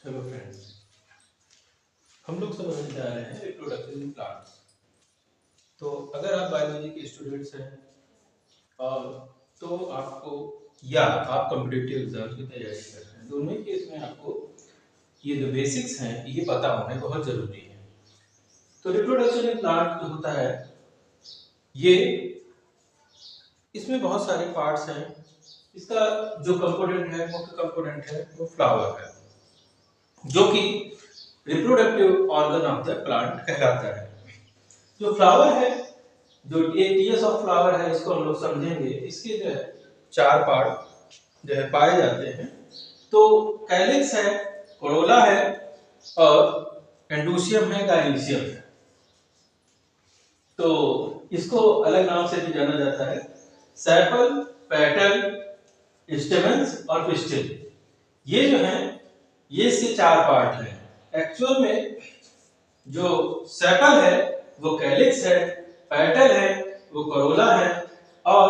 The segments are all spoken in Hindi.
हेलो फ्रेंड्स, हम लोग समझने जा रहे हैं रिप्रोडक्शन इन प्लांट्स। तो अगर आप बायोलॉजी के स्टूडेंट्स हैं और तो आपको या आप कॉम्पिटिटिव एग्जाम की तैयारी कर रहे हैं, दोनों ही केस में आपको ये जो बेसिक्स हैं ये पता होने बहुत जरूरी है। तो रिप्रोडक्शन इन प्लांट जो होता है ये इसमें बहुत सारे पार्ट्स हैं। इसका जो कंपोनेंट है, मुख्य कंपोनेंट है वो फ्लावर है, जो कि reproductive organ of the plant कहलाता है। जो फ्लावर है, जो ये टीएस ऑफ फ्लावर है, इसको हम लोग समझेंगे। इसके जो है चार पार्ट जो है पाए जाते हैं। तो कैलिक्स है, कोरोला है और एंडोसियम है, गाइनोसियम है। तो इसको अलग नाम से भी जाना जाता है, सेपल, पेटल, स्टेमन्स और पिस्टिल। ये जो है ये इसके चार पार्ट हैं। एक्चुअल में जो सेपल है वो कैलिक्स है, पेटल है वो कोरोला है और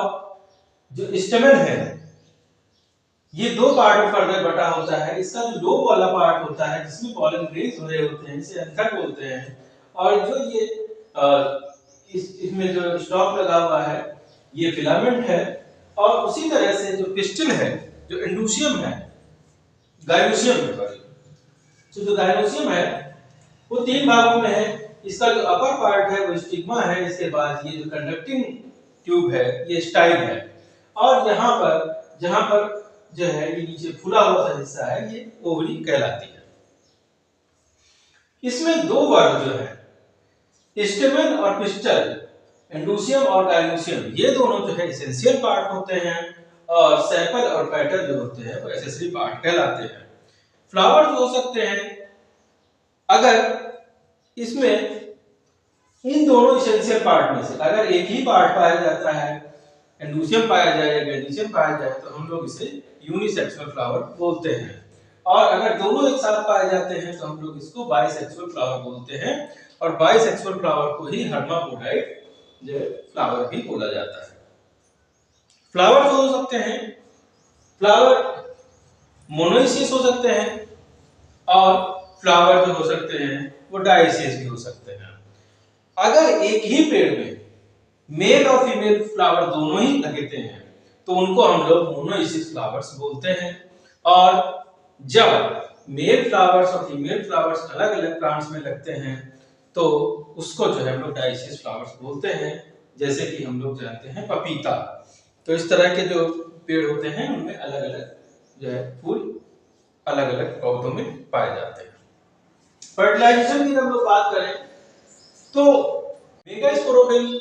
जो स्टेमन है ये दो पार्ट में फर्दर बटा होता है। इसका जो लोब वाला पार्ट होता है जिसमें पॉलन ग्रेन्स भरे होते हैं, इसे एंथर बोलते हैं। और जो ये इसमें जो स्टॉक लगा हुआ है ये फिलामेंट है। और उसी तरह से जो पिस्टिल है, जो एंडोसियम है, गाइनोसियम है, जो गाइनोसियम है वो तीन भागों में है। इसका जो अपर पार्ट है वो स्टिग्मा है, इसके बाद ये जो कंडक्टिंग ट्यूब है ये स्टाइल है, और यहाँ पर जहां पर जो है ये नीचे फूला हुआ सा हिस्सा है ये ओवरी कहलाती है। इसमें दो वर्ग जो है स्टेमन और पिस्टल, एंडोसियम और गाइनोसियम, ये दोनों जो है एसेंशियल पार्ट होते हैं और सेपल और पेटल जो होते हैं वो एक्सेसरी पार्ट कहलाते हैं। फ्लावर जो हो सकते हैं, अगर इसमें इन दोनों एसेंशियल पार्ट में से अगर एक ही पार्ट पाया जाता है, एंडोसियम पाया जाए या गाइनोसियम पाया जाए, तो हम लोग इसे यूनिसेक्सुअल फ्लावर बोलते हैं। और अगर दोनों एक साथ पाए जाते हैं तो हम लोग इसको बाइसेक्सुअल फ्लावर बोलते हैं। और बाइसेक्सुअल फ्लावर को ही हर्माफ्रोडाइट जो फ्लावर भी बोला जाता है। फ्लावर जो हो सकते हैं, फ्लावर मोनोइसियस हो सकते हैं और फ्लावर जो हो सकते हैं वो डाइसियस भी हो सकते हैं। अगर एक ही पेड़ में मेल और फीमेल फ्लावर दोनों ही लगते हैं तो उनको हम लोग मोनोइसियस फ्लावर्स बोलते हैं। और जब मेल फ्लावर्स और फीमेल फ्लावर्स अलग अलग प्लांट्स में लगते हैं तो उसको जो है हम लोग डाइसियस फ्लावर्स बोलते हैं। जैसे कि हम लोग जानते हैं पपीता। तो इस तरह के जो पेड़ होते हैं उनमें अलग अलग जो है फूल अलग अलग पौधों में पाए जाते हैं। फर्टिलाइजेशन की हम लोग बात करें तो मेगास्पोरोफिल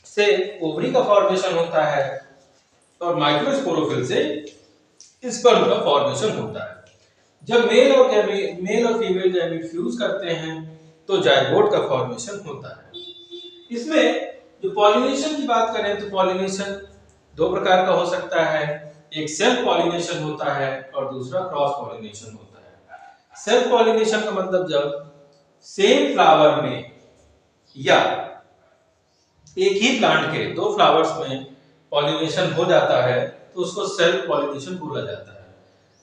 से ओवरी का फॉर्मेशन होता है और माइक्रोस्पोरोफिल से स्पर्म का फॉर्मेशन होता है। जब मेल और फीमेल गैमेट फ्यूज करते हैं तो जाइगोट का फॉर्मेशन होता है। इसमें जो पॉलिनेशन की बात करें तो पॉलिनेशन दो प्रकार का हो सकता है, एक सेल्फ पॉलिनेशन होता है और दूसरा क्रॉस पॉलिनेशन होता है। सेल्फ पॉलिनेशन का मतलब जब सेम फ्लावर में या एक ही प्लांट के दो फ्लावर्स में पॉलिनेशन हो जाता है तो उसको सेल्फ पॉलिनेशन बोला जाता है।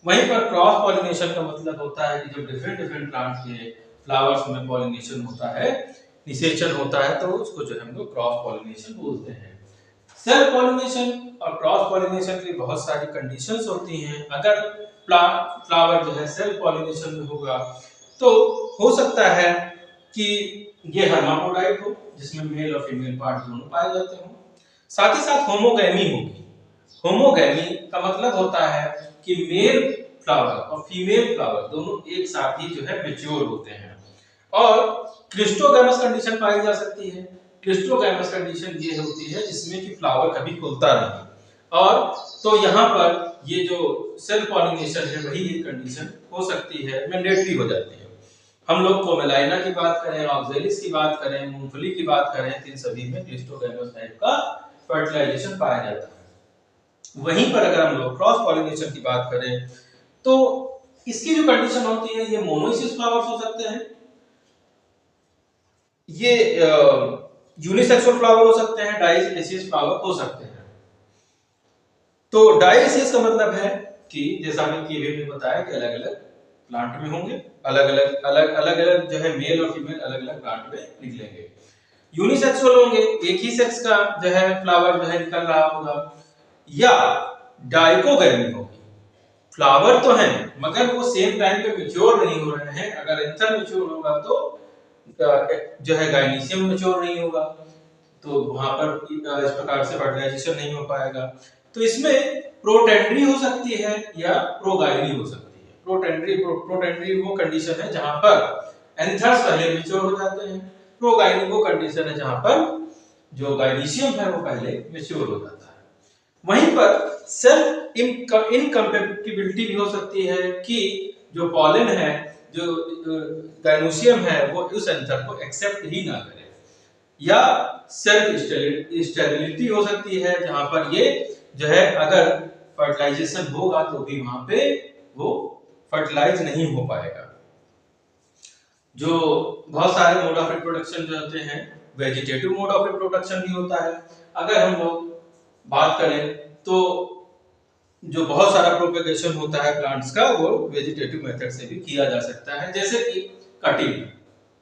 वहीं पर क्रॉस पॉलिनेशन का मतलब होता है कि जब डिफरेंट डिफरेंट प्लांट के फ्लावर्स में पॉलिनेशन होता है, निषेचन होता है, तो उसको जो हम लोग क्रॉस पॉलिनेशन बोलते हैं। सेल्फ पॉलिनेशन और क्रॉस पॉलिनेशन की बहुत सारी कंडीशंस होती हैं। अगर फ्लावर जो है सेल्फ पॉलिनेशन में होगा तो हो सकता है कि ये हर्माफ्रोडाइट हो जिसमें मेल और फीमेल पार्ट दोनों पाए जाते हों। साथ ही साथ होमोगैमी होगी। होमोगैमी का मतलब होता है कि मेल फ्लावर और फीमेल फ्लावर दोनों एक साथ ही जो है मैच्योर होते हैं। और क्लिस्टोगैमस कंडीशन पाई जा सकती है। क्लिस्टोगैमस कंडीशन ये होती है जिसमें कि फ्लावर कभी खुलता नहीं। और तो यहाँ पर ये जो सेल्फ पॉलिनेशन है वही ये कंडीशन हो सकती है, मैंडेटरी हो जाती है। हम लोग कोमेलाइना की बात करें, ऑक्जेलिस की बात करें, मूंगफली की बात करें, तो इन सभी में क्लिस्टोगैमस टाइप का फर्टिलाइजेशन पाया जाता है। वहीं पर अगर हम लोग क्रॉस पॉलिनेशन की बात करें तो इसकी जो कंडीशन होती है ये मोनोइसियस फ्लावर्स हो सकते हैं, ये यूनिसेक्सुअल फ्लावर हो सकते हैं, डाइसियस फ्लावर हो सकते हैं। तो डाइसियस का मतलब है कि जैसा हमने बताया कि अलग अलग प्लांट में होंगे, अलग अलग जो है मेल और फीमेल अलग अलग प्लांट में निकलेंगे। यूनिसेक्सुअल होंगे, एक ही सेक्स का जो है फ्लावर जो है निकल रहा होगा, या डाइकोगैमी होगी, फ्लावर तो है मगर वो सेम टाइम पे मैच्योर नहीं हो रहे हैं। अगर एंथर मैच्योर होगा तो जो है गाइनीशियम मैच्योर नहीं होगा, तो वहां पर इस प्रकार से फर्टिलाइजेशन नहीं हो पाएगा। तो इसमें प्रोटेंड्री हो सकती है या प्रोगाइनी हो सकती है। प्रोटेंड्री वो कंडीशन है जहां पर एंथर्स पहले मैच्योर हो जाते हैं, प्रोगाइनी वो कंडीशन है जहां पर जो गाइनीशियम है वो पहले मैच्योर हो जाता है। वहीं पर सेल्फ इनकम्पैटिबिलिटी भी हो सकती है कि जो पॉलन है, जो गाइनोसियम है, वो उस एंथर को एक्सेप्ट ही ना करे, या सेल्फ स्टेरिलिटी हो सकती है जहां पर ये जो है अगर फर्टिलाइजेशन होगा तो भी वहां पे वो फर्टिलाइज नहीं हो पाएगा। जो बहुत सारे मोड ऑफ रिप्रोडक्शन जो होते हैं, वेजिटेटिव मोड ऑफ रिप्रोडक्शन भी होता है। अगर हम लोग बात करें तो जो बहुत सारा प्रोपेगेशन होता है प्लांट्स का वो वेजिटेटिव मेथड से भी किया जा सकता है, जैसे कि कटिंग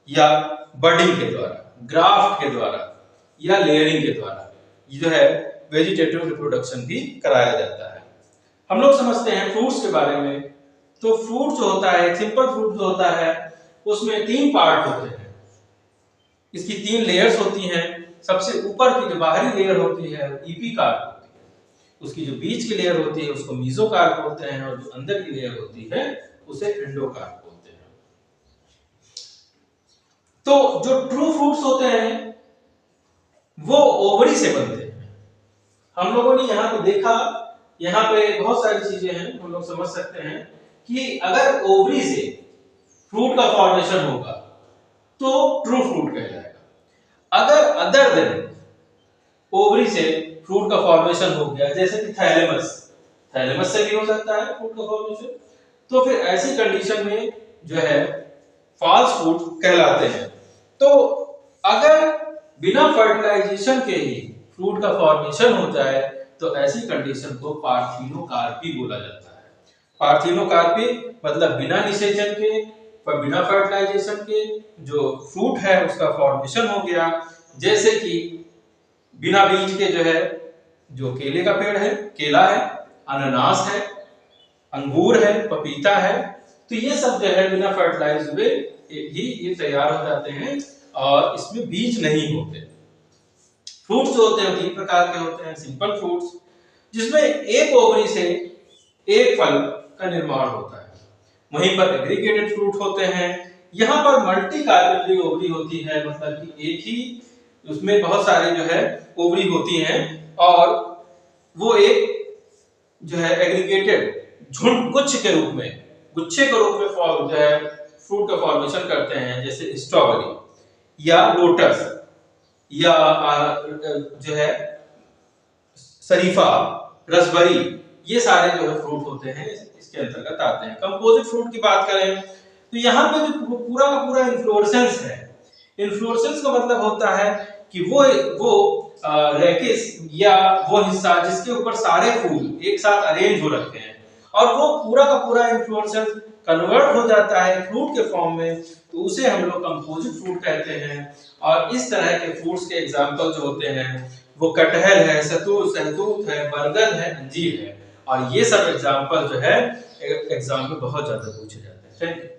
या बडिंग के द्वारा, ग्राफ्ट के द्वारा या लेयरिंग के द्वारा जो है वेजिटेटिव रिप्रोडक्शन भी कराया जाता है। हम लोग समझते हैं फ्रूट्स के बारे में। तो फ्रूट जो होता है, सिंपल फ्रूट जो होता है उसमें 3 पार्ट होते हैं, इसकी 3 लेयर्स होती हैं। सबसे ऊपर की जो बाहरी लेयर होती है ईपीकार्प होती है, उसकी जो बीच की लेयर होती है उसको मीजोकार्प बोलते हैं, और जो अंदर की लेयर होती है उसे एंडोकार्प बोलते हैं। तो जो ट्रू फ्रूट्स होते हैं वो ओवरी से बनते हैं। हम लोगों ने यहाँ पे देखा, यहाँ पे बहुत सारी चीजें हैं हम लोग समझ सकते हैं कि अगर ओवरी से फ्रूट का फॉर्मेशन होगा तो ट्रू फ्रूट कहलाएगा। अगर अदर देन ओवरी से फ्रूट का फॉर्मेशन हो गया, जैसे कि थैलेमस से भी हो सकता है फ्रूट का फॉर्मेशन, तो फिर ऐसी कंडीशन में जो है फॉल्स फ्रूट कहलाते हैं। तो अगर बिना फर्टिलाइजेशन के ही फ्रूट का फॉर्मेशन होता है तो ऐसी कंडीशन को पार्थिनोकार्पी बोला जाता है। पार्थिनोकार्पी मतलब बिना निषेचन के, पर बिना फर्टिलाइजेशन के जो फ्रूट है उसका फॉर्मेशन हो गया। जैसे कि बिना बीज के जो है, जो केले का पेड़ है, केला है, अनानास है, अंगूर है, पपीता है, तो ये सब जो है बिना फर्टिलाइज हुए ही ये तैयार हो जाते हैं और इसमें बीज नहीं होते। फ्रूट्स जो होते हैं 3 प्रकार के होते हैं। सिंपल फ्रूट्स जिसमें एक ओवरी से एक फल का निर्माण होता है। वहीं पर एग्रीगेटेड फ्रूट होते हैं, यहाँ पर मल्टी कार्पेटरी ओवरी होती है, मतलब कि एक ही उसमें बहुत सारे जो है ओवरी होती हैं और वो एक जो है एग्रीगेटेड झुंड गुच्छे के रूप में जो है फ्रूट का फॉर्मेशन करते हैं, जैसे स्ट्रॉबेरी या लोटस या जो है शरीफा, रसबरी, ये सारे जो है फ्रूट होते हैं इसके अंतर्गत आते हैं। कंपोजिट फ्रूट की बात करें तो यहाँ पे जो पूरा का पूरा इन्फ्लोरेसेंस है, इन्फ्लोरेसेंस का मतलब होता है कि वो रेकिस या वो हिस्सा जिसके ऊपर सारे फूल एक साथ अरेंज हो रखे हैं और वो पूरा का पूरा इन्फ्लोरेसेंस कन्वर्ट हो जाता है फ्रूट के फॉर्म में, तो उसे हम लोग कंपोजिट फ्रूट कहते हैं। और इस तरह के फ्रूट्स के एग्जांपल जो होते हैं वो कटहल है, सहतूत है, बरगद है, अंजीर है, और ये सब एग्जांपल जो है एग्जाम में बहुत ज्यादा पूछे जाते हैं। Thank you.